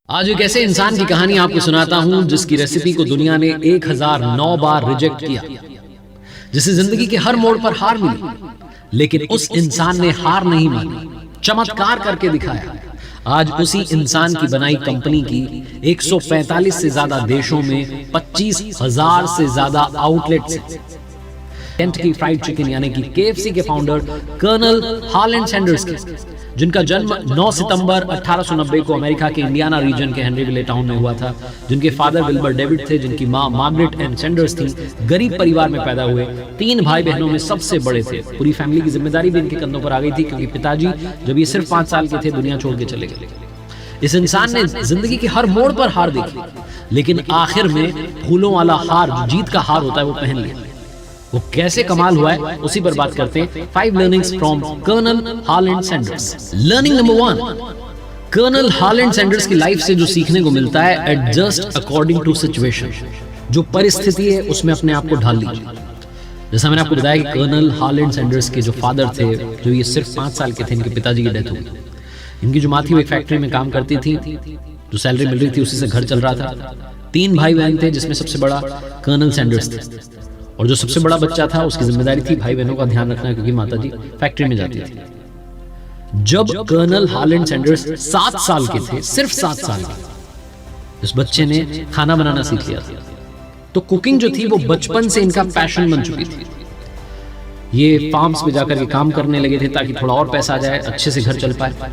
आज एक ऐसे इंसान की कहानी आपको सुनाता हूं जिसकी रेसिपी को दुनिया ने 1009 बार रिजेक्ट किया, जिसे जिंदगी के हर मोड़ पर हार मिली, लेकिन उस इंसान ने हार नहीं मानी, चमत्कार करके दिखाया। आज उसी इंसान की बनाई कंपनी की 145 से ज्यादा देशों में 25,000 से ज्यादा आउटलेट्स हैं। केंटकी फ्राइड चिकन यानी कि KFC के फाउंडर कर्नल हार्लैंड सैंडर्स के, जिनका जन्म 9 सितंबर 1890 को अमेरिका के इंडियाना रीजन के हेनरीविले टाउन में हुआ था, जिनके फादर विल्बर डेविड थे, जिनकी मां मार्गरेट एन सैंडर्स थी। गरीब परिवार में पैदा हुए, 3 भाई बहनों में सबसे बड़े थे। पूरी फैमिली की जिम्मेदारी भी इनके कंधों पर आ गई थी, क्योंकि पिताजी जब ये सिर्फ 5 साल के थे दुनिया छोड़ के चले गए। इस इंसान ने जिंदगी के हर मोड़ पर हार देखी, लेकिन आखिर में फूलों वाला हार, जो जीत का हार होता है, वो पहन लिया। वो कैसे कमाल हुआ है उसी पर बात करते हैं। 5 learnings from Colonel Harland Sanders. Learning number 1, Colonel Harland Sanders की लाइफ से जो सीखने को मिलता है, एडजस्ट अकॉर्डिंग टू सिचुएशन। जो परिस्थिति है उसमें अपने आप को ढाल लीजिए। जैसा मैंने आपको बताया कि कर्नल हार्लैंड सैंडर्स के जो फादर थे, जो ये सिर्फ 5 साल के थे, इनके पिताजी की डेथ हो गई। इनकी जो माँ थी वो एक फैक्ट्री में काम करती थी, जो सैलरी मिल रही थी उसी से घर चल रहा था। 3 भाई बहन थे, जिसमें सबसे बड़ा कर्नल सैंडर्स थे, और जो सबसे बड़ा बच्चा था उसकी जिम्मेदारी थी भाई बहनों का ध्यान रखना, क्योंकि माताजी फैक्ट्री में जाती थी। जब कर्नल हार्लैंड सैंडर्स 7 साल के थे, सिर्फ 7 साल के, इस बच्चे ने खाना बनाना सीख लिया था। तो कुकिंग जो थी वो बचपन से इनका पैशन बन चुकी थी। ये फार्म्स पे जाकर के काम करने लगे थे ताकि थोड़ा और पैसा आ जाए, अच्छे से घर चल पाए।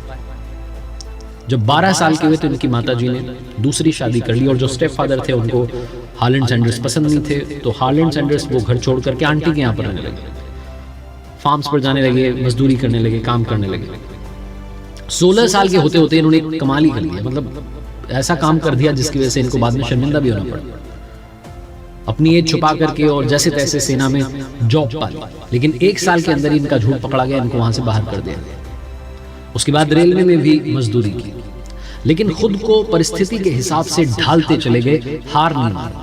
जब 12 साल के हुए तो इनकी माताजी ने दूसरी शादी कर ली, और जो स्टेप फादर थे उनको हार्लैंड सैंडर्स पसंद नहीं थे। तो हार्लैंड सैंडर्स वो घर छोड़ करके आंटी के यहाँ पर रहने लगे, फार्म्स पर जाने लगे, मजदूरी करने लगे, काम करने लगे। 16 साल के होते होते इन्होंने कमाल ही कर लिया, मतलब ऐसा काम कर दिया जिसकी वजह से इनको बाद में शर्मिंदा भी होना पड़ा। अपनी एज छुपा करके और जैसे तैसे सेना में जॉब पाली, लेकिन 1 साल के अंदर ही इनका झूठ पकड़ा गया, इनको वहां से बाहर कर दिया। उसके बाद रेलवे में भी मजदूरी की, लेकिन खुद को परिस्थिति के हिसाब से ढालते चले गए, हार नहीं माना।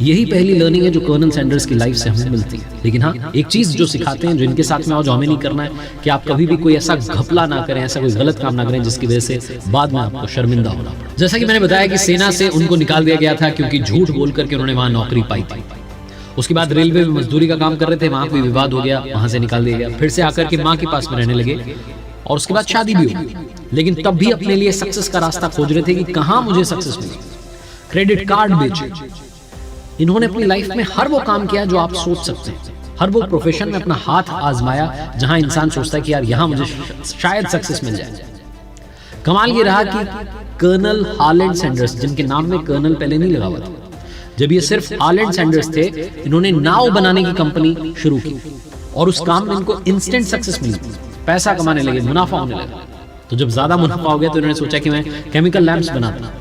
यही पहली लर्निंग है जो कर्नल सैंडर्स की लाइफ से हमें मिलती है। लेकिन हाँ, एक चीज जो सिखाते हैं, जो इनके साथ में और जो हमें नहीं करना है, कि आप कभी भी कोई ऐसा घपला ना करें, ऐसा कोई गलत काम ना करें जिसकी वजह से बाद में आपको शर्मिंदा होना पड़े। जैसा कि मैंने बताया कि सेना से उनको निकाल दिया गया था, क्योंकि झूठ बोल करके उन्होंने वहां नौकरी पाई थी। उसके बाद रेलवे में मजदूरी का काम कर रहे थे, वहां कोई विवाद हो गया, वहां से निकाल दिया गया। फिर से आकर के माँ के पास में रहने लगे, और उसके बाद शादी भी हुई। लेकिन तब भी अपने लिए सक्सेस का रास्ता खोज रहे थे कि कहां मुझे सक्सेस मिले। क्रेडिट कार्ड बेचे, इन्होंने अपनी लाइफ में हर वो काम किया जो आप सोच सकते हैं। हर वो प्रोफेशन में अपना हाथ आजमाया जहां इंसान सोचता है कि यार यहां मुझे शायद सक्सेस मिल जाए। कमाल ये रहा कि कर्नल हार्लैंड सैंडर्स, जिनके नाम में कर्नल पहले नहीं लगा हुआ था, जब ये सिर्फ हार्लैंड सैंडर्स थे, इन्होंने नाव बनाने की कंपनी शुरू की, और उस काम में इनको इंस्टेंट सक्सेस मिली, पैसा कमाने लगे, मुनाफा होने लगा। तो जब ज्यादा मुनाफा हो गया तो इन्होंने सोचा कि मैं केमिकल लैंप्स बनाता।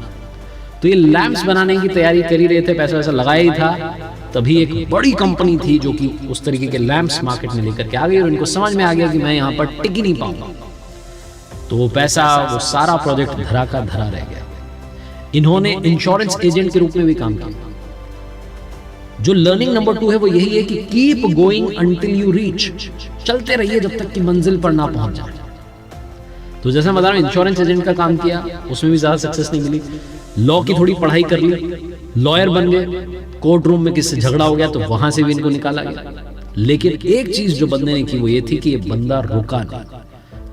तो ये लैंप्स बनाने की तैयारी कर ही रहे थे, पैसा वैसा लगाया ही था। तभी एक बड़ी कंपनी थी जो कि उस तरीके के लैंप्स मार्केट में लेकर के आ गई, और इनको समझ में आ गया कि मैं यहाँ पर टिक ही नहीं पाऊंगा। तो वो पैसा, वो सारा प्रोजेक्ट धरा का धरा रह गया। इन्होंने इंश्योरेंस एजेंट के रूप में भी काम किया। जो लर्निंग नंबर 2 है वो यही है कि keep going until you reach. चलते रहिए जब तक कि मंजिल पर ना पहुंच जाए। तो जैसा मैं बता रहा हूं, इंश्योरेंस एजेंट का काम किया, उसमें भी ज्यादा सक्सेस नहीं मिली। लॉ की थोड़ी पढ़ाई कर ली, लॉयर बन गए, कोर्ट रूम में किसी से झगड़ा हो गया तो वहां से भी इनको निकाला गया। लेकिन एक चीज जो बंदे ने की वो ये थी कि ये बंदा रुका नहीं।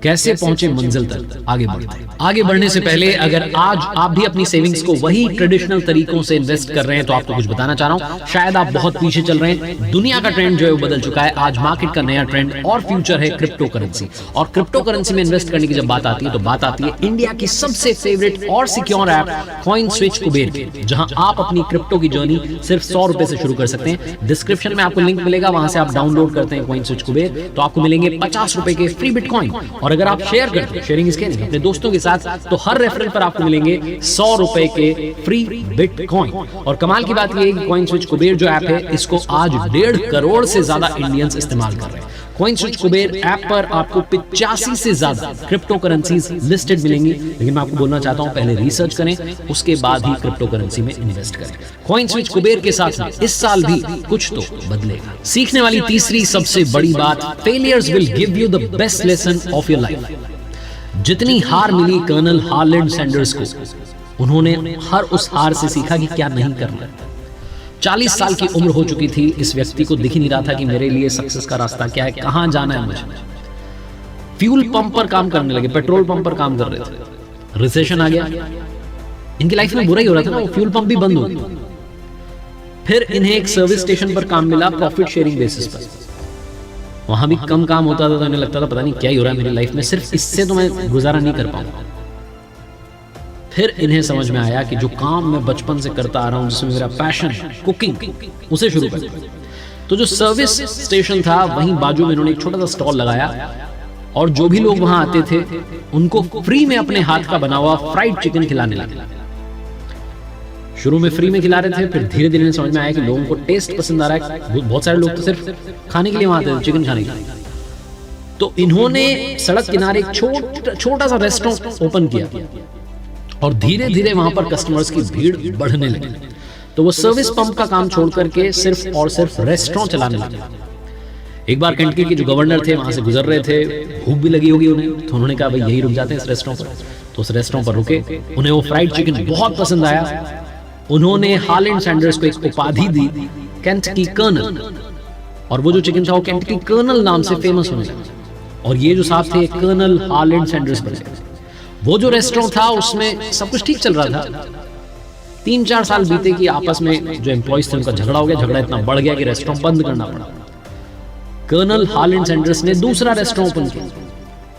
कैसे पहुंचे मंजिल तक, आगे बढ़ते। आगे बढ़ने से पहले अगर आज आप भी अपनी सेविंग्स को वही ट्रेडिशनल तरीकों से इन्वेस्ट कर रहे हैं तो आपको कुछ बताना चाह रहा हूं। शायद आप बहुत पीछे चल रहे हैं। दुनिया का ट्रेंड जो है वो बदल चुका है। आज मार्केट का नया ट्रेंड और फ्यूचर है क्रिप्टो करेंसी। और क्रिप्टो करेंसी में इन्वेस्ट करने की जब बात आती है तो बात आती है इंडिया की सबसे फेवरेट और सिक्योर ऐप कॉइनस्विच कुबेर की, जहां आप अपनी क्रिप्टो की जर्नी सिर्फ 100 रुपए से शुरू कर सकते हैं। डिस्क्रिप्शन में आपको लिंक मिलेगा, वहां से आप डाउनलोड करते हैं कॉइनस्विच कुबेर तो आपको मिलेंगे 50 रुपए के फ्री बिटकॉइन। और अगर आप शेयर करते हैं, शेयरिंग इसके नहीं, अपने दोस्तों के साथ, तो हर रेफरल पर आपको मिलेंगे 100 रुपए के फ्री बिटकॉइन। और कमाल की बात यह है कि कॉइनस्विच कुबेर जो ऐप है, इसको आज 1.5 करोड़ से ज्यादा इंडियंस इस्तेमाल कर रहे हैं। कॉइनस्विच कुबेर ऐप पर आपको 85 से ज्यादा क्रिप्टो करेंसीज लिस्टेड मिलेंगी। लेकिन मैं आपको बोलना चाहता हूं, पहले रिसर्च करें, उसके बाद ही क्रिप्टो करेंसी में इन्वेस्ट करें। कॉइनस्विच कुबेर के साथ इस साल भी कुछ तो बदलेगा। सीखने वाली तीसरी सबसे बड़ी बात, failures will give you the best lesson of your life. जितनी हार मिली कर्नल हार्लैंड सैंडर्स को, उन्होंने हर उस हार से सीखा कि क्या नहीं करना। 40 साल की उम्र हो चुकी थी, इस व्यक्ति को दिख ही नहीं रहा था कि मेरे लिए सक्सेस का रास्ता क्या है, कहां जाना है मुझे। फ्यूल पंप पर काम करने लगे, पेट्रोल पंप पर काम कर रहे थे। रिसेशन आ गया, इनकी लाइफ में बुरा ही हो रहा था ना, वो फ्यूल पंप भी बंद हो गए। फिर इन्हें एक सर्विस स्टेशन पर काम मिला प्रॉफिट शेयरिंग बेसिस पर। वहां भी कम काम होता था तो इन्हें लगता था पता नहीं क्या ही हो रहा है मेरी लाइफ में, सिर्फ इससे तो मैं गुजारा नहीं कर पाऊंगा। फिर इन्हें समझ में आया कि जो काम मैं बचपन से करता आ रहा हूं, जिसमें मेरा पैशन कुकिंग, उसे शुरू कर। तो जो सर्विस स्टेशन था वहीं बाजू में इन्होंने एक छोटा सा स्टॉल लगाया और जो भी लोग वहां आते थे उनको फ्री में अपने हाथ का बना हुआ फ्राइड चिकन खिलाने लगे। शुरू में फ्री में खिला रहे थे, फिर धीरे धीरे समझ में आया कि लोगों को टेस्ट पसंद आ रहा है। बहुत सारे लोग तो सिर्फ खाने के लिए वहां आते थे, चिकन खाने के लिए। तो इन्होंने सड़क किनारे एक छोटा सा रेस्टोरेंट ओपन किया और धीरे धीरे वहां पर कस्टमर्स की भीड़ बढ़ने लगी। तो वो सर्विस पंप का काम छोड़ करके सिर्फ और सिर्फ रेस्टोरेंट चलाने लगे। एक बार केंटकी के जो गवर्नर थे वहां से गुजर रहे थे, भूख भी लगी होगी उन्हें, तो उन्होंने कहा भाई यही रुक जाते हैं इस रेस्टोरेंट पर। तो उस रेस्टोरेंट पर रुके, उन्हें वो फ्राइड चिकन बहुत पसंद आया। उन्होंने हालैंड सैंडर्स को एक उपाधि दी, केंटकी कर्नल, और वो जो चिकन था वो केंटकी कर्नल नाम से फेमस होने लगा। और ये जो साहब थे कर्नल हालैंड सैंडर्स बन गए। वो जो रेस्टोरेंट था उसमें सब कुछ ठीक चल रहा था। 3-4 साल बीते कि आपस में जो एम्प्लॉइज थे उनका झगड़ा हो गया। झगड़ा इतना बढ़ गया कि रेस्टोरेंट बंद करना पड़ा। कर्नल हालैंड सैंडर्स ने दूसरा रेस्टोरेंट ओपन किया,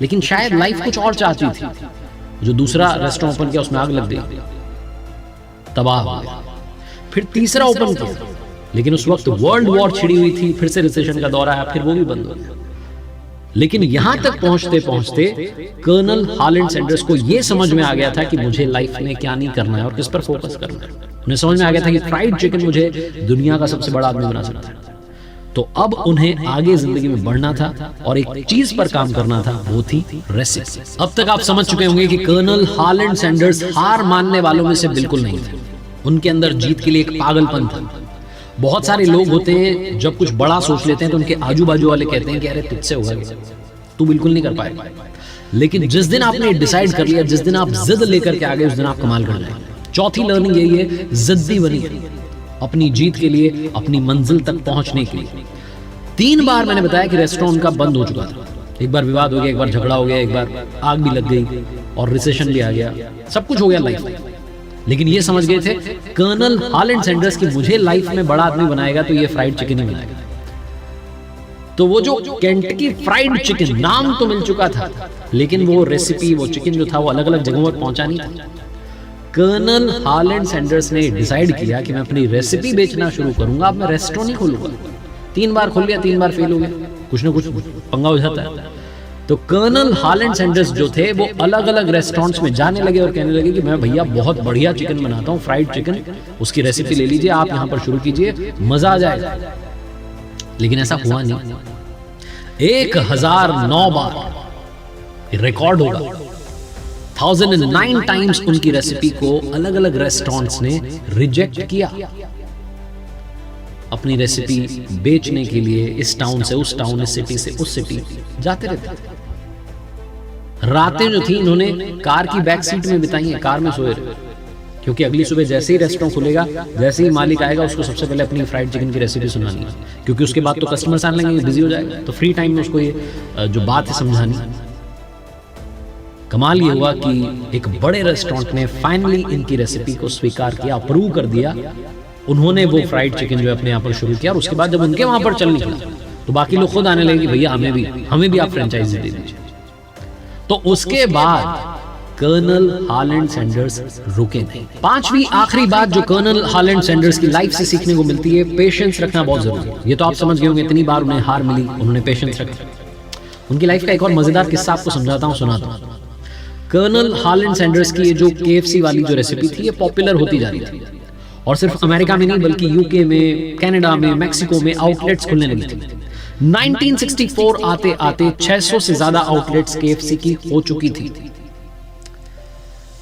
लेकिन शायद लाइफ कुछ और चाहती थी। जो दूसरा रेस्टोरेंट ओपन किया उसमें आग लग गई, तबाह हो गया। फिर तीसरा ओपन किया, लेकिन उस वक्त वर्ल्ड वॉर छिड़ी हुई थी, फिर से रिसेशन का दौर आया, फिर वो भी बंद हो गया। लेकिन यहां तक पहुंचते पहुंचते कर्नल हालैंड सैंडर्स को यह समझ में आ गया था कि मुझे लाइफ में क्या नहीं करना है और किस पर फोकस करना है। उन्हें समझ में आ गया था कि फ्राइड चिकन मुझे दुनिया का सबसे बड़ा आदमी बना सकता है। तो अब उन्हें आगे जिंदगी में बढ़ना था और एक चीज पर काम करना था, वो थी रेसिपी। अब तक आप समझ चुके होंगे कि कर्नल हालैंड सैंडर्स हार मानने वालों में से बिल्कुल नहीं थे। उनके अंदर जीत के लिए एक पागलपन था। बहुत सारे लोग होते हैं जब कुछ बड़ा सोच लेते हैं तो उनके आजू बाजू वाले कहते हैं कि अरे तुझसे होगा, तू बिल्कुल नहीं कर पाएगा। लेकिन जिस दिन आपने डिसाइड कर लिया, जिस दिन आप जिद लेकर के आ गए, उस दिन आप कमाल कर जाएंगे। चौथी लर्निंग यही है, जिद्दी बनिए अपनी जीत के लिए, अपनी मंजिल तक पहुंचने के लिए। 3 बार मैंने बताया कि रेस्टोरेंट उनका बंद हो चुका था। एक बार विवाद हो गया, एक बार झगड़ा हो गया, एक बार आग भी लग गई और रिसेशन भी आ गया, सब कुछ हो गया लाइफ में। लेकिन ये समझ गए थे कर्नल हालैंड सैंडर्स की मुझे लाइफ में बड़ा आदमी बनाएगा तो ये फ्राइड चिकन ही बनाएगा। तो वो जो केंटकी फ्राइड चिकन नाम तो मिल चुका था, लेकिन वो रेसिपी, वो चिकन जो था वो अलग अलग जगहों पर पहुंचा नहीं था। कर्नल हालैंड सैंडर्स ने डिसाइड किया कि मैं अपनी रेसिपी बेचना शुरू करूंगा, अब मैं रेस्टोरेंट ही खोलूंगा। 3 बार खोल लिया, 3 बार फेल हो गया, कुछ ना कुछ पंगा हो जाता है। तो कर्नल हालैंड सैंडर्स जो थे वो अलग अलग रेस्टोरेंट्स में जाने लगे और कहने लगे कि मैं भैया बहुत बढ़िया चिकन बनाता हूँ, फ्राइड चिकन, उसकी रेसिपी ले लीजिए, आप यहाँ पर शुरू कीजिए, मजा आ जाएगा। लेकिन ऐसा हुआ नहीं। 1009 बार रिकॉर्ड होगा, 1009 टाइम्स उनकी रेसिपी को अलग अलग रेस्टोरेंट्स ने रिजेक्ट किया। अपनी रेसिपी बेचने के लिए इस टाउन से उस टाउन, इस सिटी से उस सिटी जाते रहते। रातें जो थी इन्होंने कार की बैक सीट में बिताई है, कार में सोए रहे, क्योंकि अगली सुबह जैसे ही रेस्टोरेंट खुलेगा, जैसे ही मालिक आएगा, उसको सबसे पहले अपनी फ्राइड चिकन की रेसिपी सुनानी है, क्योंकि उसके बाद तो कस्टमर्स आने लगेंगे, बिजी हो जाएगा। तो फ्री टाइम में उसको ये जो बात है समझानी। कमाल ये हुआ कि एक बड़े रेस्टोरेंट ने फाइनली इनकी रेसिपी को स्वीकार किया, अप्रूव कर दिया। उन्होंने वो फ्राइड चिकन जो अपने यहाँ पर शुरू किया, और उसके बाद जब उनके वहां पर चल निकला तो बाकी लोग खुद आने लगे कि भैया हमें भी आप फ्रेंचाइजी दे दीजिए। तो उसके बाद कर्नल हालैंड सैंडर्स रुके नहीं। 5वीं आखिरी बात जो कर्नल हालैंड सैंडर्स की लाइफ से सीखने को मिलती है, पेशेंस रखना बहुत जरूरी है। ये तो आप समझ गए होंगे, इतनी बार उन्हें हार मिली, उन्होंने पेशेंस रखा। उनकी लाइफ का एक और मजेदार किस्सा आपको समझाता हूँ, सुनाता हूँ। कर्नल हालैंड सैंडर्स की ये जो KFC वाली जो रेसिपी थी, ये पॉपुलर होती जा रही थी, और सिर्फ अमेरिका में नहीं बल्कि यूके में, कनाडा में, मैक्सिको में आउटलेट्स खुलने लगी थी। 1964 आते आते 600 से ज्यादा आउटलेट्स KFC की हो चुकी थी।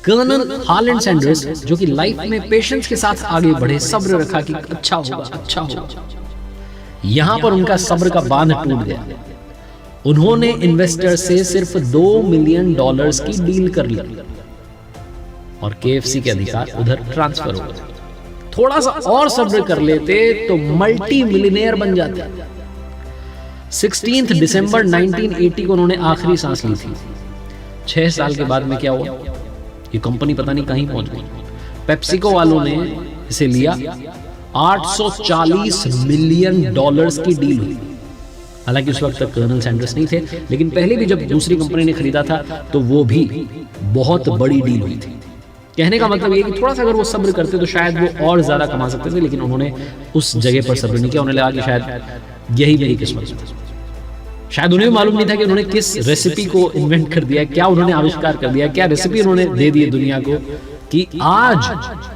कर्नल हालैंड सैंडर्स जो कि लाइफ में पेशेंस के साथ आगे बढ़े, सब्र रखा कि अच्छा होगा, यहां पर उनका सब्र का बांध टूट गया। उन्होंने इन्वेस्टर से सिर्फ $2 मिलियन की डील कर ली, और KFC के अधिकार उधर ट्रांसफर हो गए। थोड़ा सा और सब्र कर लेते तो मल्टी मिलियनेयर बन जाते। 16 दिसंबर 1980 को उन्होंने आखिरी सांस ली थी। 6 साल के बाद में क्या हुआ, ये कंपनी पता नहीं कहीं पहुंच गई। पेप्सिको वालों ने इसे लिया, 840 मिलियन डॉलर्स की डील हुई। हालांकि उस वक्त तक कर्नल सैंडर्स नहीं थे, लेकिन पहले भी जब दूसरी कंपनी ने खरीदा था तो वो भी बहुत बड़ी डील हुई थी। कहने का मतलब ये कि थोड़ा सा अगर वो सब्र करते तो शायद वो और ज्यादा कमा सकते थे, लेकिन उन्होंने उस जगह पर सब्र नहीं किया। उन्हें लगा कि शायद यही मेरी किस्मत है। शायद उन्हें भी मालूम नहीं था कि उन्होंने किस रेसिपी को इन्वेंट कर दिया, क्या उन्होंने आविष्कार कर दिया, क्या रेसिपी उन्होंने दे दी दुनिया को कि आज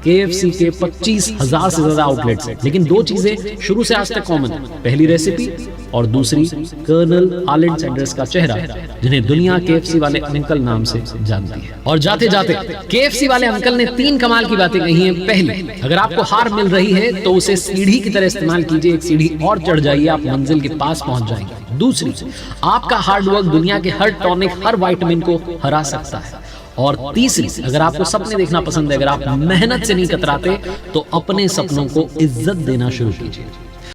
KFC के 25,000 से ज्यादा आउटलेट्स हैं। लेकिन दो चीजें शुरू से आज तक कॉमन है, पहली रेसिपी और दूसरी कर्नल आलन सैंडर्स का चेहरा, जिन्हें दुनिया KFC वाले अंकल नाम से जानती है। और जाते जाते KFC वाले अंकल ने 3 कमाल की बातें कही हैं। पहली, अगर आपको हार मिल रही है तो उसे सीढ़ी की तरह इस्तेमाल कीजिए, एक सीढ़ी और चढ़ जाइए, आप मंजिल के पास पहुंच जाएंगे। दूसरी, आपका हार्डवर्क दुनिया के हर टॉनिक, हर विटामिन को हरा सकता है। और तीसरी, अगर आपको सपने देखना पसंद है, अगर आप मेहनत से नहीं कतराते तो अपने सपनों को इज्जत देना शुरू कीजिए।